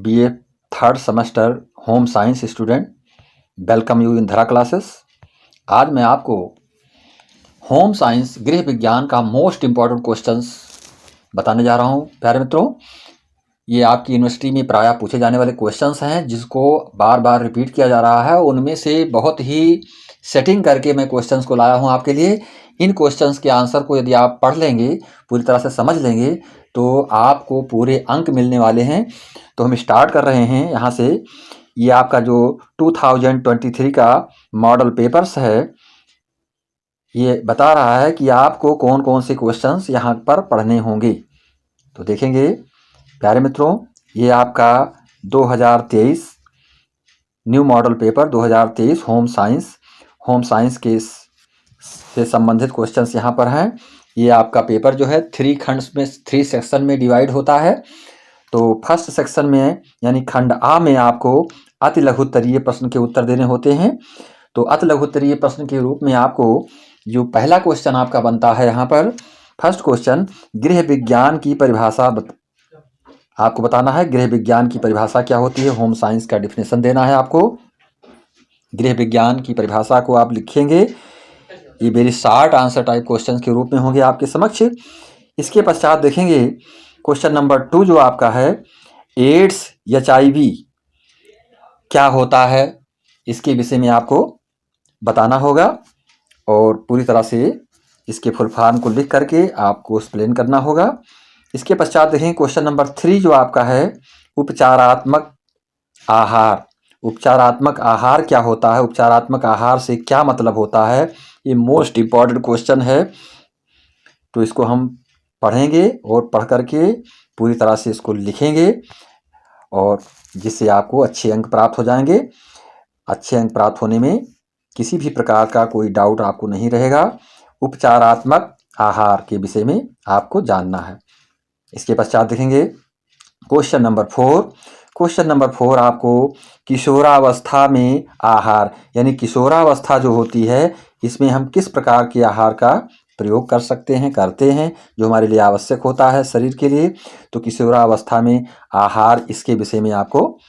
BA third semester home science student, welcome you in धरा classes. आज मैं आपको होम साइंस गृह विज्ञान का मोस्ट इम्पॉर्टेंट क्वेश्चंस बताने जा रहा हूं। प्यारे मित्रों, ये आपकी यूनिवर्सिटी में प्रायः पूछे जाने वाले क्वेश्चंस हैं जिसको बार बार रिपीट किया जा रहा है। उनमें से बहुत ही सेटिंग करके मैं क्वेश्चंस को लाया हूं आपके लिए। इन क्वेश्चंस के आंसर को यदि आप पढ़ लेंगे, पूरी तरह से समझ लेंगे, तो आपको पूरे अंक मिलने वाले हैं। तो हम स्टार्ट कर रहे हैं यहाँ से। ये आपका जो 2023 का मॉडल पेपर्स है, ये बता रहा है कि आपको कौन कौन से क्वेश्चंस यहाँ पर पढ़ने होंगे। तो देखेंगे प्यारे मित्रों, ये आपका 2023 new model paper 2023 home science के से संबंधित क्वेश्चंस यहाँ पर हैं। ये आपका पेपर जो है 3 खंड्स में 3 सेक्शन में डिवाइड होता है। तो फर्स्ट सेक्शन में यानी खंड आ में आपको अति लघुत्तरीय प्रश्न के उत्तर देने होते हैं। तो अति लघुत्तरीय प्रश्न के रूप में आपको जो पहला क्वेश्चन आपका बनता है यहाँ पर, फर्स्ट क्वेश्चन, गृह विज्ञान की परिभाषा आपको बताना है। गृह विज्ञान की परिभाषा क्या होती है, होम साइंस का डिफिनेशन देना है आपको। गृह विज्ञान की परिभाषा को आप लिखेंगे। ये very short answer type question के रूप में होंगे आपके समक्ष। इसके पश्चात देखेंगे क्वेश्चन नंबर 2 जो आपका है, एड्स HIV क्या होता है, इसके विषय में आपको बताना होगा और पूरी तरह से इसके फुल फॉर्म को लिख करके आपको एक्सप्लेन करना होगा। इसके पश्चात देखें क्वेश्चन नंबर 3 जो आपका है, उपचारात्मक आहार। उपचारात्मक आहार क्या होता है, उपचारात्मक आहार से क्या मतलब होता है, ये मोस्ट इम्पॉर्टेंट क्वेश्चन है। तो इसको हम पढ़ेंगे और पढ़ करके पूरी तरह से इसको लिखेंगे और जिससे आपको अच्छे अंक प्राप्त हो जाएंगे। अच्छे अंक प्राप्त होने में किसी भी प्रकार का कोई डाउट आपको नहीं रहेगा। उपचारात्मक आहार के विषय में आपको जानना है। इसके पश्चात देखेंगे क्वेश्चन नंबर 4। क्वेश्चन नंबर 4 आपको किशोरावस्था में आहार, यानी किशोरावस्था जो होती है, इसमें हम किस प्रकार के आहार का प्रयोग कर सकते हैं, करते हैं, जो हमारे लिए आवश्यक होता है शरीर के लिए। तो किशोरावस्था में आहार, इसके विषय में आपको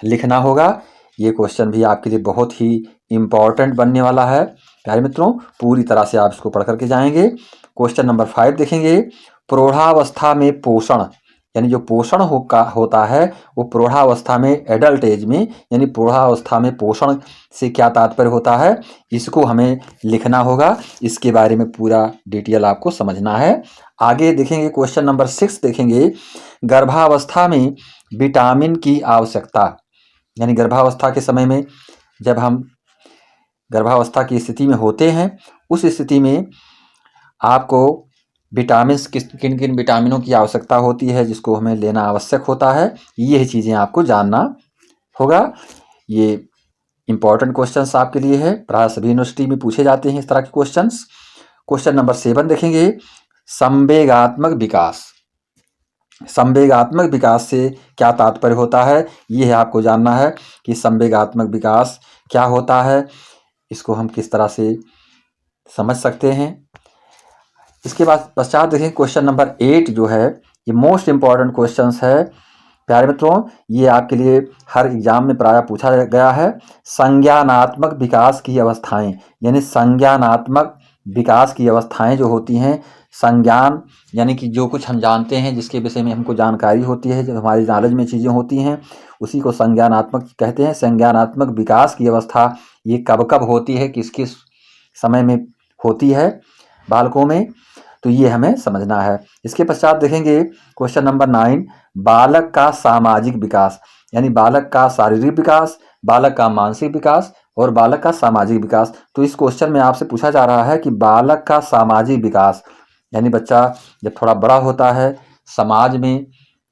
लिखना होगा। ये क्वेश्चन भी आपके लिए बहुत ही इम्पॉर्टेंट बनने वाला है। प्यारे मित्रों, पूरी तरह से आप इसको पढ़ करके जाएंगे। क्वेश्चन नंबर 5 देखेंगे, प्रौढ़ावस्था में पोषण, यानी जो पोषण होता है वो प्रौढ़ावस्था में, एडल्ट एज में, यानी प्रौढ़ावस्था में पोषण से क्या तात्पर्य होता है, इसको हमें लिखना होगा। इसके बारे में पूरा डिटेल आपको समझना है। आगे देखेंगे क्वेश्चन नंबर 6 देखेंगे, गर्भावस्था में विटामिन की आवश्यकता, यानी गर्भावस्था के समय में जब हम गर्भावस्था की स्थिति में होते हैं, उस स्थिति में आपको विटामिन, किन किन विटामिनों की आवश्यकता होती है, जिसको हमें लेना आवश्यक होता है, यह चीज़ें आपको जानना होगा। ये इंपॉर्टेंट क्वेश्चंस आपके लिए है, प्रायः सभी यूनिवर्सिटी में पूछे जाते हैं इस तरह के क्वेश्चंस। क्वेश्चन नंबर 7 देखेंगे, संवेगात्मक विकास। संवेगात्मक विकास से क्या तात्पर्य होता है, यह आपको जानना है कि संवेगात्मक विकास क्या होता है, इसको हम किस तरह से समझ सकते हैं। इसके बाद पश्चात देखें क्वेश्चन नंबर 8 जो है, ये मोस्ट इम्पॉर्टेंट क्वेश्चंस है। प्यारे मित्रों, ये आपके लिए हर एग्जाम में प्रायः पूछा गया है। संज्ञानात्मक विकास की अवस्थाएं, यानी संज्ञानात्मक विकास की अवस्थाएं जो होती हैं, संज्ञान यानी कि जो कुछ हम जानते हैं, जिसके विषय में हमको जानकारी होती है, जो हमारी नॉलेज में चीज़ें होती हैं, उसी को संज्ञानात्मक कहते हैं। संज्ञानात्मक विकास की अवस्था ये कब कब होती है, किस किस समय में होती है बालकों में, तो ये हमें समझना है। इसके पश्चात देखेंगे क्वेश्चन नंबर 9, बालक का सामाजिक विकास, यानी बालक का शारीरिक विकास, बालक का मानसिक विकास और बालक का सामाजिक विकास। तो इस क्वेश्चन में आपसे पूछा जा रहा है कि बालक का सामाजिक विकास, यानी बच्चा जब थोड़ा बड़ा होता है, समाज में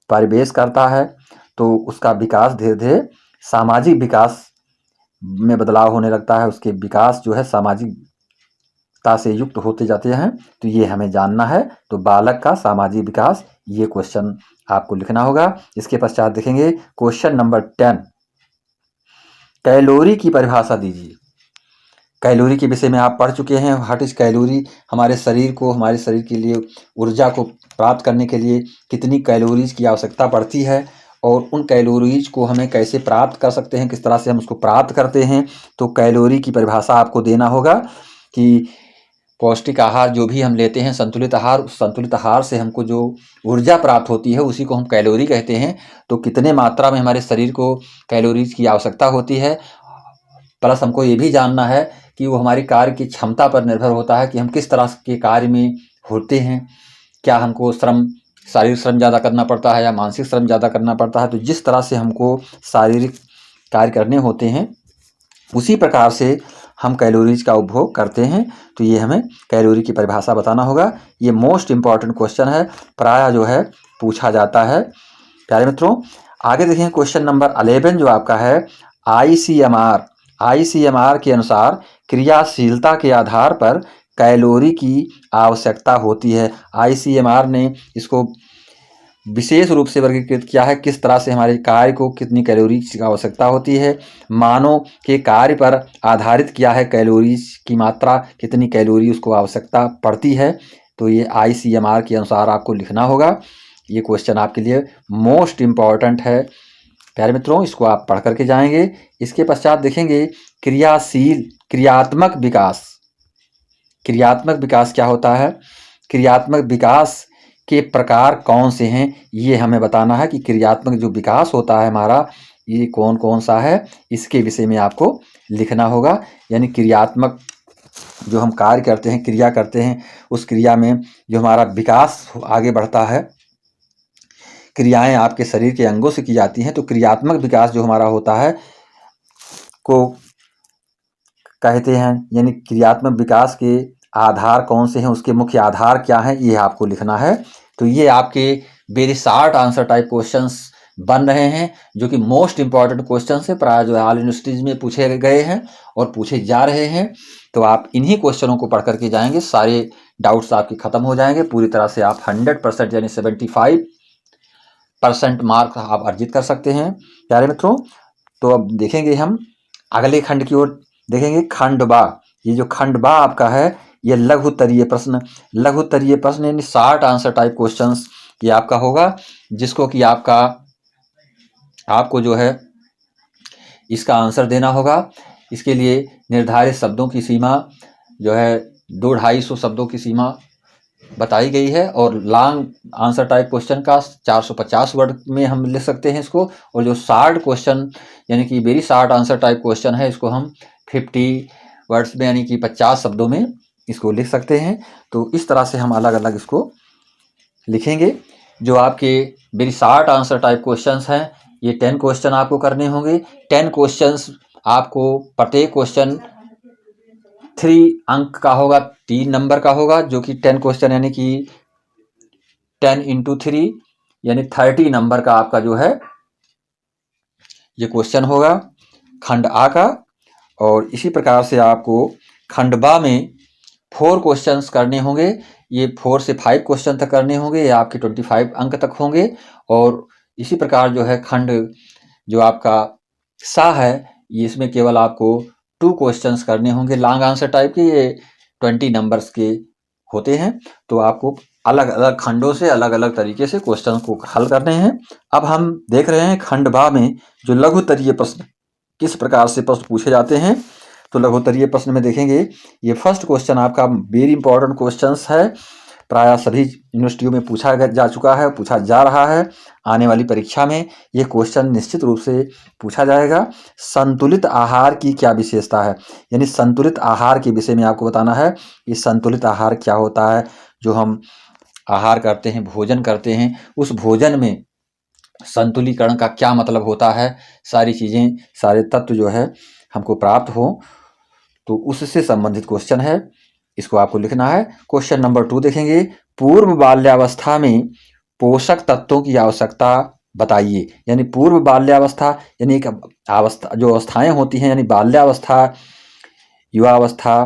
परिवेश करता है, तो उसका विकास धीरे धीरे सामाजिक विकास में बदलाव होने लगता है। उसके विकास जो है सामाजिकता से युक्त होते जाते हैं, तो ये हमें जानना है। तो बालक का सामाजिक विकास, ये क्वेश्चन आपको लिखना होगा। इसके पश्चात देखेंगे क्वेश्चन नंबर 10, कैलोरी की परिभाषा दीजिए। कैलोरी के विषय में आप पढ़ चुके हैं। व्हाट इज कैलोरी, हमारे शरीर के लिए ऊर्जा को प्राप्त करने के लिए कितनी कैलोरीज की आवश्यकता पड़ती है और उन कैलोरीज को हमें कैसे प्राप्त कर सकते हैं, किस तरह से हम उसको प्राप्त करते हैं। तो कैलोरी की परिभाषा आपको देना होगा कि पौष्टिक आहार जो भी हम लेते हैं, संतुलित आहार, उस संतुलित आहार से हमको जो ऊर्जा प्राप्त होती है उसी को हम कैलोरी कहते हैं। तो कितने मात्रा में हमारे शरीर को कैलोरीज की आवश्यकता होती है, प्लस हमको ये भी जानना है कि वो हमारी कार्य की क्षमता पर निर्भर होता है कि हम किस तरह के कार्य में होते हैं। क्या हमको शारीरिक श्रम ज़्यादा करना पड़ता है या मानसिक श्रम ज़्यादा करना पड़ता है। तो जिस तरह से हमको शारीरिक कार्य करने होते हैं उसी प्रकार से हम कैलोरीज का उपभोग करते हैं। तो ये हमें कैलोरी की परिभाषा बताना होगा। ये मोस्ट इम्पॉर्टेंट क्वेश्चन है, प्रायः जो है पूछा जाता है। प्यारे मित्रों, आगे देखें क्वेश्चन नंबर 11 जो आपका है आईसीएमआर के अनुसार क्रियाशीलता के आधार पर कैलोरी की आवश्यकता होती है। आईसीएमआर ने इसको विशेष रूप से वर्गीकृत किया है, किस तरह से हमारे कार्य को कितनी कैलोरीज की आवश्यकता होती है। मानव के कार्य पर आधारित किया है, कैलोरीज की मात्रा कितनी कैलोरी उसको आवश्यकता पड़ती है। तो ये आईसीएमआर के अनुसार आपको लिखना होगा। ये क्वेश्चन आपके लिए मोस्ट इम्पॉर्टेंट है प्यारे मित्रों, इसको आप पढ़ करके जाएंगे। इसके पश्चात देखेंगे क्रियात्मक विकास। क्रियात्मक विकास क्या होता है, क्रियात्मक विकास के प्रकार कौन से हैं, ये हमें बताना है कि क्रियात्मक जो विकास होता है हमारा ये कौन कौन सा है, इसके विषय में आपको लिखना होगा। यानी क्रियात्मक जो हम कार्य करते हैं, क्रिया करते हैं, उस क्रिया में जो हमारा विकास आगे बढ़ता है, क्रियाएं आपके शरीर के अंगों से की जाती हैं। तो क्रियात्मक विकास जो हमारा होता है को कहते हैं, यानी क्रियात्मक विकास के आधार कौन से हैं, उसके मुख्य आधार क्या हैं, ये आपको लिखना है। तो ये आपके very short answer type questions बन रहे हैं, जो कि मोस्ट इंपॉर्टेंट क्वेश्चन है, प्राय जो है ऑल यूनिवर्सिटीज में पूछे गए हैं और पूछे जा रहे हैं। तो आप इन्हीं क्वेश्चनों को पढ़ करके जाएंगे, सारे डाउट्स आपके खत्म हो जाएंगे, पूरी तरह से आप 100% यानी 75% मार्क आप अर्जित कर सकते हैं प्यारे मित्रों। तो अब देखेंगे हम अगले खंड की ओर, देखेंगे खंड बा। ये जो खंड बा आपका है ये लघुत्तरीय प्रश्न यानी शॉर्ट आंसर टाइप क्वेश्चंस ये आपका होगा, जिसको कि आपको जो है इसका आंसर देना होगा। इसके लिए निर्धारित शब्दों की सीमा जो है 200-250 शब्दों की सीमा बताई गई है, और लॉन्ग आंसर टाइप क्वेश्चन का 450 वर्ड में हम लिख सकते हैं इसको, और जो शॉर्ट क्वेश्चन यानी कि very short answer type question है इसको हम 50 वर्ड्स में यानी कि 50 शब्दों में इसको लिख सकते हैं। तो इस तरह से हम अलग अलग इसको लिखेंगे। जो आपके very short answer type questions हैं ये 10 क्वेश्चन आपको करने होंगे। 10 क्वेश्चंस आपको प्रत्येक क्वेश्चन 3 अंक का होगा, 3 नंबर का होगा, जो कि 10 क्वेश्चन यानी कि 10 × 3 यानी 30 नंबर का आपका जो है ये क्वेश्चन होगा खंड आ का। और इसी प्रकार से आपको खंड बा में 4 क्वेश्चंस करने होंगे। ये 4 से 5 क्वेश्चन तक करने होंगे, ये आपके 25 अंक तक होंगे। और इसी प्रकार जो है खंड जो आपका सा है ये इसमें केवल आपको 2 क्वेश्चंस करने होंगे लॉन्ग आंसर टाइप के, ये 20 नंबर्स के होते हैं। तो आपको अलग अलग खंडों से अलग अलग तरीके से क्वेश्चन को हल करने हैं। अब हम देख रहे हैं खंड बा में जो लघुत्तरीय प्रश्न किस प्रकार से प्रश्न पूछे जाते हैं। तो लघुत्तरीय प्रश्न में देखेंगे ये फर्स्ट क्वेश्चन आपका वेरी इंपॉर्टेंट क्वेश्चंस है, प्रायः सभी यूनिवर्सिटियों में पूछा जा चुका है, पूछा जा रहा है। आने वाली परीक्षा में ये क्वेश्चन निश्चित रूप से पूछा जाएगा। संतुलित आहार की क्या विशेषता है, यानी संतुलित आहार के विषय में आपको बताना है कि संतुलित आहार क्या होता है। जो हम आहार करते हैं, भोजन करते हैं, उस भोजन में संतुलीकरण का क्या मतलब होता है, सारी चीज़ें, सारे तत्व जो है हमको प्राप्त हो, तो उससे संबंधित क्वेश्चन है, इसको आपको लिखना है। क्वेश्चन नंबर 2 देखेंगे, पूर्व बाल्यावस्था में पोषक तत्वों की आवश्यकता बताइए। यानी पूर्व बाल्यावस्था यानी एक अवस्था, जो अवस्थाएं होती हैं, यानी बाल्यावस्था, युवावस्था,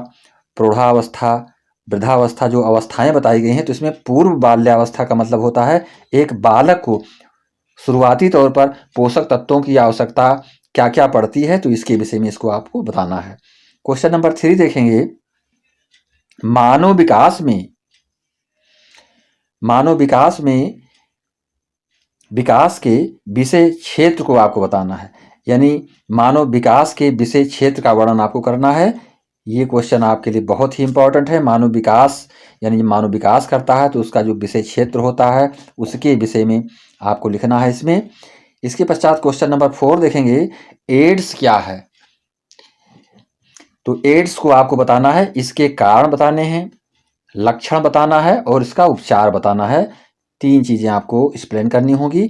प्रौढ़ावस्था, वृद्धावस्था, जो अवस्थाएं बताई गई हैं, तो इसमें पूर्व बाल्यावस्था का मतलब होता है एक बालक को शुरुआती तौर पर पोषक तत्वों की आवश्यकता क्या क्या पड़ती है, तो इसके विषय में इसको आपको बताना है। क्वेश्चन नंबर 3 देखेंगे, मानव विकास में विकास के विषय क्षेत्र को आपको बताना है, यानी मानव विकास के विषय क्षेत्र का वर्णन आपको करना है। ये क्वेश्चन आपके लिए बहुत ही इंपॉर्टेंट है। मानव विकास यानी मानव विकास करता है तो उसका जो विषय क्षेत्र होता है उसके विषय में आपको लिखना है इसमें। इसके पश्चात क्वेश्चन नंबर 4 देखेंगे, एड्स क्या है। तो एड्स को आपको बताना है, इसके कारण बताने हैं, लक्षण बताना है और इसका उपचार बताना है। 3 चीज़ें आपको एक्सप्लेन करनी होगी।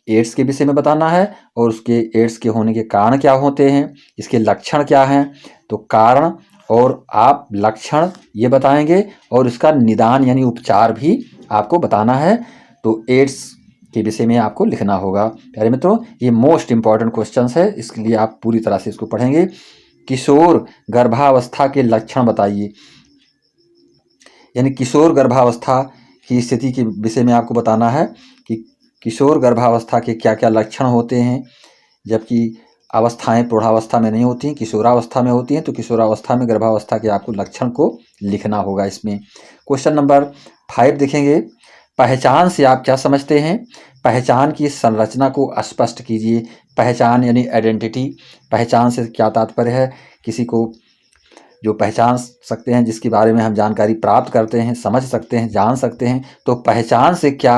एड्स के विषय में बताना है और उसके एड्स के होने के कारण क्या होते हैं, इसके लक्षण क्या हैं। तो कारण और आप लक्षण ये बताएंगे और इसका निदान यानी उपचार भी आपको बताना है। तो एड्स के विषय में आपको लिखना होगा। प्यारे मित्रों, ये मोस्ट इम्पॉर्टेंट क्वेश्चंस है, इसके लिए आप पूरी तरह से इसको पढ़ेंगे। किशोर गर्भावस्था के लक्षण बताइए, यानी किशोर गर्भावस्था की स्थिति के विषय में आपको बताना है कि किशोर गर्भावस्था के क्या क्या लक्षण होते हैं, जबकि अवस्थाएं प्रौढ़ावस्था में नहीं होती, किशोरावस्था में होती हैं। तो किशोरावस्था में गर्भावस्था के आपको लक्षण को लिखना होगा इसमें। क्वेश्चन नंबर 5 देखेंगे, पहचान से आप क्या समझते हैं। पहचान की संरचना को स्पष्ट कीजिए। पहचान यानी आइडेंटिटी, पहचान से क्या तात्पर्य है, किसी को जो पहचान सकते हैं, जिसके बारे में हम जानकारी प्राप्त करते हैं, समझ सकते हैं, जान सकते हैं। तो पहचान से क्या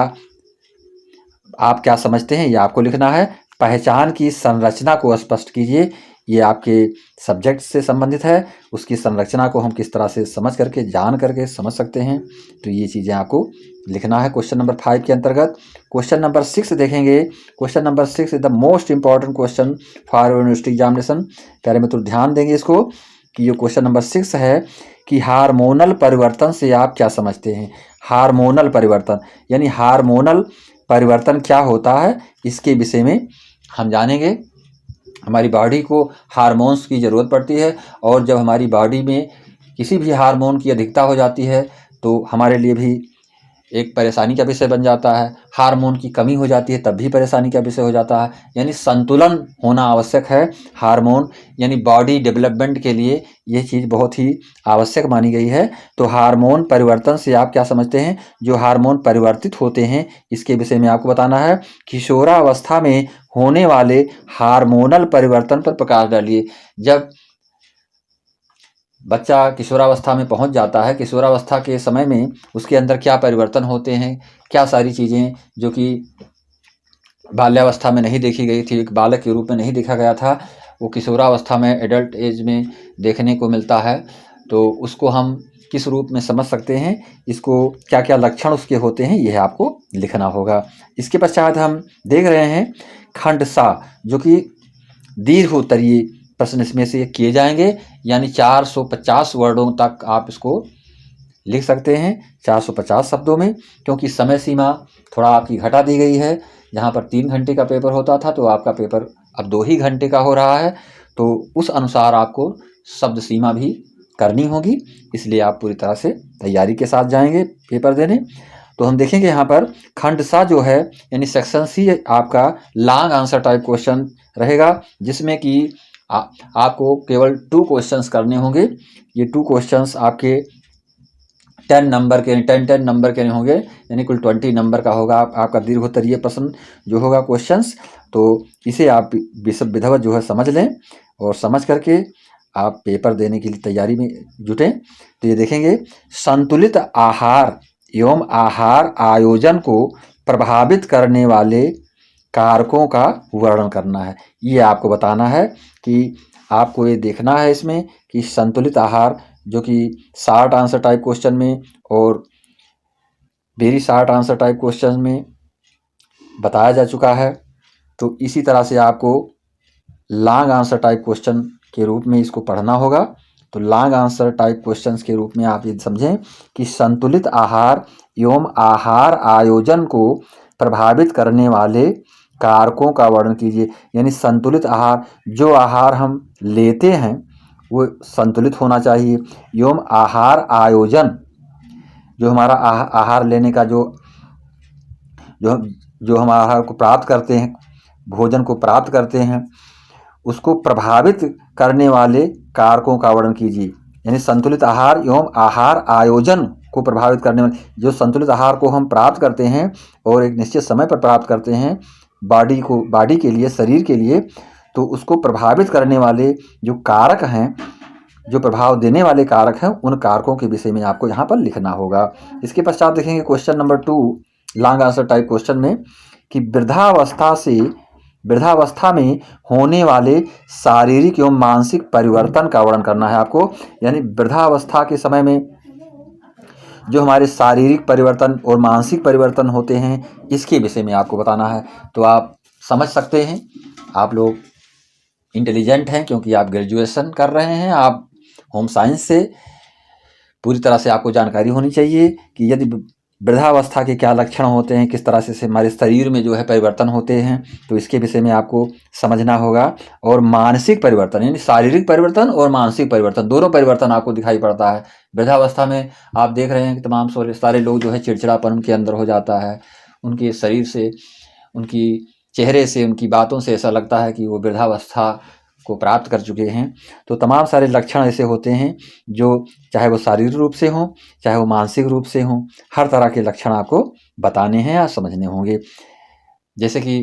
आप क्या समझते हैं ये आपको लिखना है। पहचान की संरचना को स्पष्ट कीजिए, ये आपके सब्जेक्ट से संबंधित है, उसकी संरचना को हम किस तरह से समझ करके जान करके समझ सकते हैं। तो ये चीज़ें आपको लिखना है क्वेश्चन नंबर 5 के अंतर्गत। क्वेश्चन नंबर 6 देखेंगे। Question number 6 is the most important question for university examination. प्यारे मित्रों ध्यान देंगे इसको कि ये क्वेश्चन नंबर 6 है कि हार्मोनल परिवर्तन से आप क्या समझते हैं। हार्मोनल परिवर्तन यानी हार्मोनल परिवर्तन क्या होता है, इसके विषय में हम जानेंगे। हमारी बॉडी को हार्मोन्स की ज़रूरत पड़ती है और जब हमारी बॉडी में किसी भी हार्मोन की अधिकता हो जाती है तो हमारे लिए भी एक परेशानी का विषय बन जाता है। हार्मोन की कमी हो जाती है तब भी परेशानी का विषय हो जाता है, यानी संतुलन होना आवश्यक है। हार्मोन यानी बॉडी डेवलपमेंट के लिए ये चीज़ बहुत ही आवश्यक मानी गई है। तो हार्मोन परिवर्तन से आप क्या समझते हैं, जो हार्मोन परिवर्तित होते हैं इसके विषय में आपको बताना है। किशोरावस्था में होने वाले हार्मोनल परिवर्तन पर प्रकाश डालिए। जब बच्चा किशोरावस्था में पहुंच जाता है, किशोरावस्था के समय में उसके अंदर क्या परिवर्तन होते हैं, क्या सारी चीज़ें जो कि बाल्यावस्था में नहीं देखी गई थी, एक बालक के रूप में नहीं देखा गया था, वो किशोरावस्था में एडल्ट एज में देखने को मिलता है। तो उसको हम किस रूप में समझ सकते हैं, इसको क्या क्या लक्षण उसके होते हैं, यह आपको लिखना होगा। इसके पश्चात हम देख रहे हैं खंड सा, जो कि दीर्घ उत्तरीय प्रश्न इसमें से किए जाएंगे, यानी 450 वर्डों तक आप इसको लिख सकते हैं 450 शब्दों में, क्योंकि समय सीमा थोड़ा आपकी घटा दी गई है। जहाँ पर 3 घंटे का पेपर होता था तो आपका पेपर अब 2 ही घंटे का हो रहा है, तो उस अनुसार आपको शब्द सीमा भी करनी होगी, इसलिए आप पूरी तरह से तैयारी के साथ जाएंगे पेपर देने। तो हम देखेंगे यहाँ पर खंड सा जो है यानी सेक्शन सी आपका लॉन्ग आंसर टाइप क्वेश्चन रहेगा, जिसमें कि आपको केवल 2 क्वेश्चंस करने होंगे। ये 2 क्वेश्चंस आपके 10 नंबर के 10 नंबर के होंगे, यानी कुल 20 नंबर का होगा आपका दीर्घोत्तरीय प्रश्न जो होगा क्वेश्चंस। तो इसे आप विधिवत जो है समझ लें और समझ करके आप पेपर देने के लिए तैयारी में जुटें। तो ये देखेंगे संतुलित आहार एवं आहार आयोजन को प्रभावित करने वाले कारकों का वर्णन करना है। ये आपको बताना है कि आपको ये देखना है इसमें कि संतुलित आहार, जो कि शॉर्ट आंसर टाइप क्वेश्चन में और very short answer type question में बताया जा चुका है। तो इसी तरह से आपको लॉन्ग आंसर टाइप क्वेश्चन के रूप में इसको पढ़ना होगा। तो लॉन्ग आंसर टाइप क्वेश्चंस के रूप में आप ये समझें कि संतुलित आहार एवं आहार आयोजन को प्रभावित करने वाले कारकों का वर्णन कीजिए। यानी संतुलित आहार, जो आहार हम लेते हैं वो संतुलित होना चाहिए, एवं आहार आयोजन, जो हमारा आहार लेने का जो हम आहार को प्राप्त करते हैं, भोजन को प्राप्त करते हैं, उसको प्रभावित करने वाले कारकों का वर्णन कीजिए। यानी संतुलित आहार एवं आहार आयोजन को प्रभावित करने वाले, जो संतुलित आहार को हम प्राप्त करते हैं और एक निश्चित समय पर प्राप्त करते हैं बॉडी के लिए, शरीर के लिए, तो उसको प्रभावित करने वाले जो कारक हैं, जो प्रभाव देने वाले कारक हैं, उन कारकों के विषय में आपको यहाँ पर लिखना होगा। इसके पश्चात देखेंगे question number 2 long answer type question में कि वृद्धावस्था में होने वाले शारीरिक एवं मानसिक परिवर्तन का वर्णन करना है आपको। यानी वृद्धावस्था के समय में जो हमारे शारीरिक परिवर्तन और मानसिक परिवर्तन होते हैं, इसके विषय में आपको बताना है। तो आप समझ सकते हैं, आप लोग इंटेलिजेंट हैं क्योंकि आप ग्रेजुएशन कर रहे हैं, आप होम साइंस से पूरी तरह से आपको जानकारी होनी चाहिए कि यदि वृद्धावस्था के क्या लक्षण होते हैं, किस तरह से हमारे शरीर में जो है परिवर्तन होते हैं, तो इसके विषय में आपको समझना होगा। और मानसिक परिवर्तन, यानी शारीरिक परिवर्तन और मानसिक परिवर्तन, दोनों परिवर्तन आपको दिखाई पड़ता है वृद्धावस्था में। आप देख रहे हैं कि तमाम सारे लोग जो है चिड़चिड़ापन उनके अंदर हो जाता है, उनके शरीर से, उनकी चेहरे से, उनकी बातों से ऐसा लगता है कि वो वृद्धावस्था को प्राप्त कर चुके हैं। तो तमाम सारे लक्षण ऐसे होते हैं जो चाहे वो शारीरिक रूप से हों, चाहे वो मानसिक रूप से हों, हर तरह के लक्षण आपको बताने हैं या समझने होंगे। जैसे कि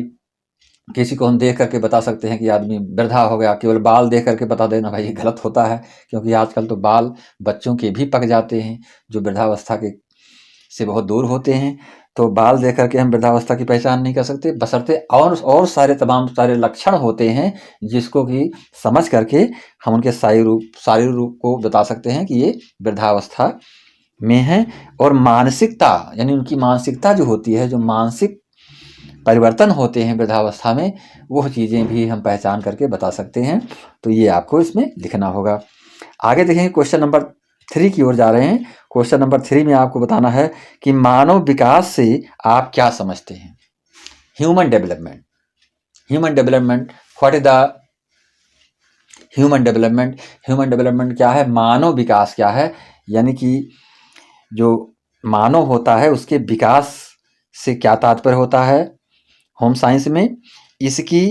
किसी को हम देख करके बता सकते हैं कि आदमी वृद्धा हो गया, केवल बाल देख करके बता देना भाई, ये गलत होता है, क्योंकि आजकल तो बाल बच्चों के भी पक जाते हैं जो वृद्धावस्था के से बहुत दूर होते हैं। तो बाल देख करके हम वृद्धावस्था की पहचान नहीं कर सकते, बशर्ते और सारे तमाम सारे लक्षण होते हैं जिसको कि समझ करके हम उनके शारीरिक रूप को बता सकते हैं कि ये वृद्धावस्था में है। और मानसिकता, यानी उनकी मानसिकता जो होती है, जो मानसिक परिवर्तन होते हैं वृद्धावस्था में, वो चीज़ें भी हम पहचान करके बता सकते हैं। तो ये आपको इसमें लिखना होगा। आगे देखेंगे क्वेश्चन नंबर 3 की ओर जा रहे हैं। क्वेश्चन नंबर 3 में आपको बताना है कि मानव विकास से आप क्या समझते हैं। Human development, what is the human development? Human development क्या है, मानव विकास क्या है, यानी कि जो मानव होता है उसके विकास से क्या तात्पर्य होता है होम साइंस में। इसकी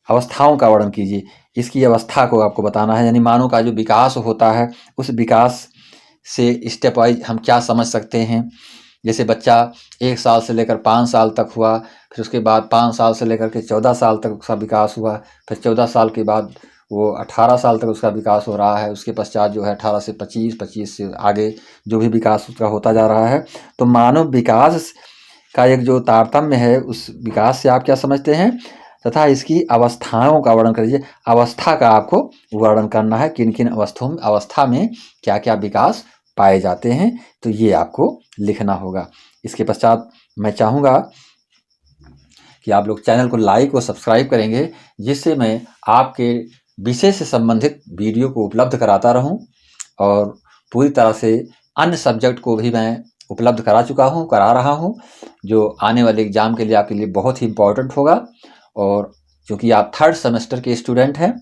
अवस्थाओं का वर्णन कीजिए, इसकी अवस्था को आपको बताना है। यानी मानव का जो विकास होता है, उस विकास से स्टेप वाइज हम क्या समझ सकते हैं। जैसे बच्चा 1 साल से लेकर 5 साल तक हुआ, फिर उसके बाद 5 साल से लेकर के 14 साल तक उसका विकास हुआ, फिर 14 साल के बाद वो 18 साल तक उसका विकास हो रहा है। उसके पश्चात जो है 18 से 25, 25 से आगे जो भी विकास उसका होता जा रहा है। तो मानव विकास का एक जो तारतम्य है, उस विकास से आप क्या समझते हैं, तथा इसकी अवस्थाओं का वर्णन करिए। अवस्था का आपको वर्णन करना है, किन किन अवस्था में क्या क्या विकास पाए जाते हैं, तो ये आपको लिखना होगा। इसके पश्चात मैं चाहूँगा कि आप लोग चैनल को लाइक और सब्सक्राइब करेंगे, जिससे मैं आपके विषय से संबंधित वीडियो को उपलब्ध कराता रहूं। और पूरी तरह से अन्य सब्जेक्ट को भी मैं उपलब्ध करा रहा हूं, जो आने वाले एग्ज़ाम के लिए आपके लिए बहुत ही इम्पोर्टेंट होगा। और क्योंकि आप 3rd सेमेस्टर के स्टूडेंट हैं,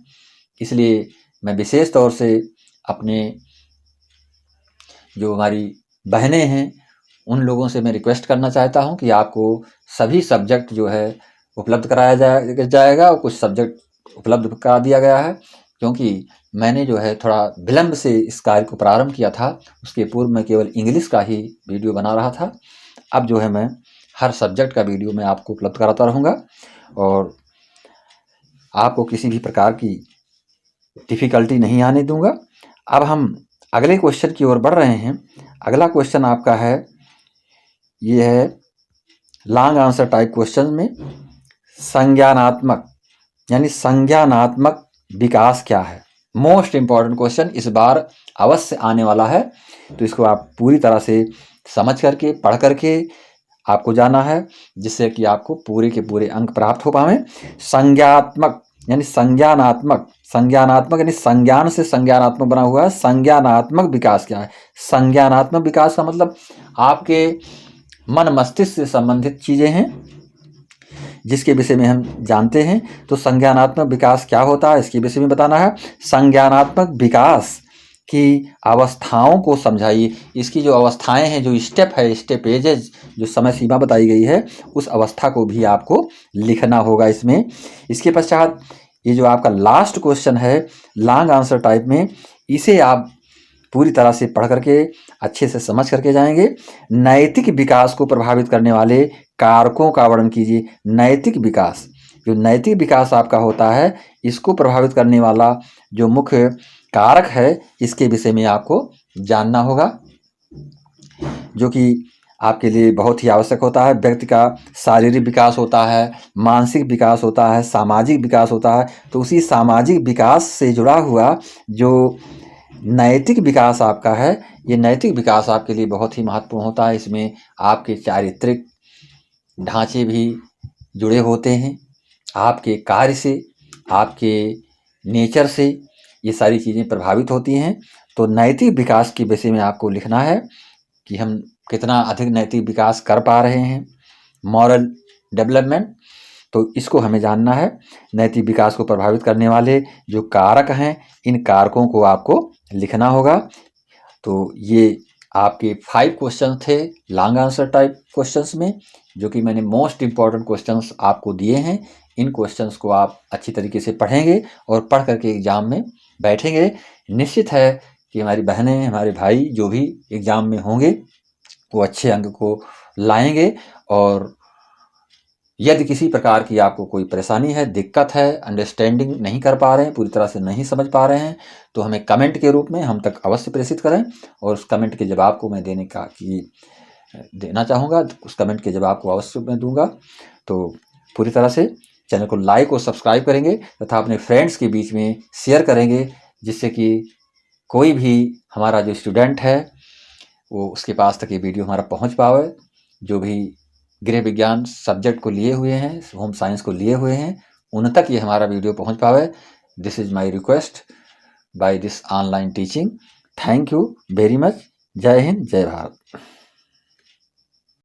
इसलिए मैं विशेष तौर से अपने जो हमारी बहनें हैं, उन लोगों से मैं रिक्वेस्ट करना चाहता हूं कि आपको सभी सब्जेक्ट जो है उपलब्ध कराया जाएगा, और कुछ सब्जेक्ट उपलब्ध करा दिया गया है। क्योंकि मैंने जो है थोड़ा विलम्ब से इस कार्य को प्रारंभ किया था, उसके पूर्व मैं केवल इंग्लिश का ही वीडियो बना रहा था। अब जो है मैं हर सब्जेक्ट का वीडियो मैं आपको उपलब्ध कराता रहूँगा, और आपको किसी भी प्रकार की डिफ़िकल्टी नहीं आने दूंगा। अब हम अगले क्वेश्चन की ओर बढ़ रहे हैं। अगला क्वेश्चन आपका है, ये है लॉन्ग आंसर टाइप क्वेश्चन में संज्ञानात्मक, यानी संज्ञानात्मक विकास क्या है। मोस्ट इम्पॉर्टेंट क्वेश्चन, इस बार अवश्य आने वाला है, तो इसको आप पूरी तरह से समझ करके, पढ़ करके आपको जाना है, जिससे कि आपको पूरे के पूरे अंक प्राप्त हो पाएं। संज्ञात्मक यानी संज्ञानात्मक यानी संज्ञान से संज्ञानात्मक बना हुआ है। संज्ञानात्मक विकास क्या है? संज्ञानात्मक विकास का मतलब आपके मन मस्तिष्क से संबंधित चीज़ें हैं, जिसके विषय में हम जानते हैं। तो संज्ञानात्मक विकास क्या होता है, इसके विषय में बताना है। संज्ञानात्मक विकास की अवस्थाओं को समझाइए। इसकी जो अवस्थाएं हैं, जो स्टेपेजेज, जो समय सीमा बताई गई है, उस अवस्था को भी आपको लिखना होगा इसमें। इसके पश्चात ये जो आपका लास्ट क्वेश्चन है लॉन्ग आंसर टाइप में, इसे आप पूरी तरह से पढ़ करके अच्छे से समझ करके जाएंगे। नैतिक विकास को प्रभावित करने वाले कारकों का वर्णन कीजिए। नैतिक विकास, जो नैतिक विकास आपका होता है, इसको प्रभावित करने वाला जो मुख्य कारक है, इसके विषय में आपको जानना होगा, जो कि आपके लिए बहुत ही आवश्यक होता है। व्यक्ति का शारीरिक विकास होता है, मानसिक विकास होता है, सामाजिक विकास होता है। तो उसी सामाजिक विकास से जुड़ा हुआ जो नैतिक विकास आपका है, ये नैतिक विकास आपके लिए बहुत ही महत्वपूर्ण होता है। इसमें आपके चारित्रिक ढांचे भी जुड़े होते हैं, आपके कार्य से, आपके नेचर से ये सारी चीज़ें प्रभावित होती हैं। तो नैतिक विकास के विषय में आपको लिखना है कि हम कितना अधिक नैतिक विकास कर पा रहे हैं, मॉरल डेवलपमेंट। तो इसको हमें जानना है। नैतिक विकास को प्रभावित करने वाले जो कारक हैं, इन कारकों को आपको लिखना होगा। तो ये आपके 5 क्वेश्चन थे लॉन्ग आंसर टाइप क्वेश्चंस में, जो कि मैंने मोस्ट इम्पॉर्टेंट क्वेश्चंस आपको दिए हैं। इन क्वेश्चंस को आप अच्छी तरीके से पढ़ेंगे और पढ़ करके एग्ज़ाम में बैठेंगे। निश्चित है कि हमारी बहनें, हमारे भाई जो भी एग्ज़ाम में होंगे, वो अच्छे अंक को लाएंगे। और यदि किसी प्रकार की आपको कोई परेशानी है, दिक्कत है, अंडरस्टैंडिंग नहीं कर पा रहे हैं, पूरी तरह से नहीं समझ पा रहे हैं, तो हमें कमेंट के रूप में हम तक अवश्य प्रेषित करें, और उस कमेंट के जवाब को मैं देना चाहूँगा। उस कमेंट के जवाब को अवश्य मैं दूंगा। तो पूरी तरह से चैनल को लाइक और सब्सक्राइब करेंगे तथा अपने फ्रेंड्स के बीच में शेयर करेंगे, जिससे कि कोई भी हमारा जो स्टूडेंट है, वो उसके पास तक ये वीडियो हमारा पहुँच पावे। जो भी गृह विज्ञान सब्जेक्ट को लिए हुए हैं, होम साइंस को लिए हुए हैं, उन तक ये हमारा वीडियो पहुंच पावे। This is my request by this online teaching. Thank you very much. जय हिंद, जय भारत।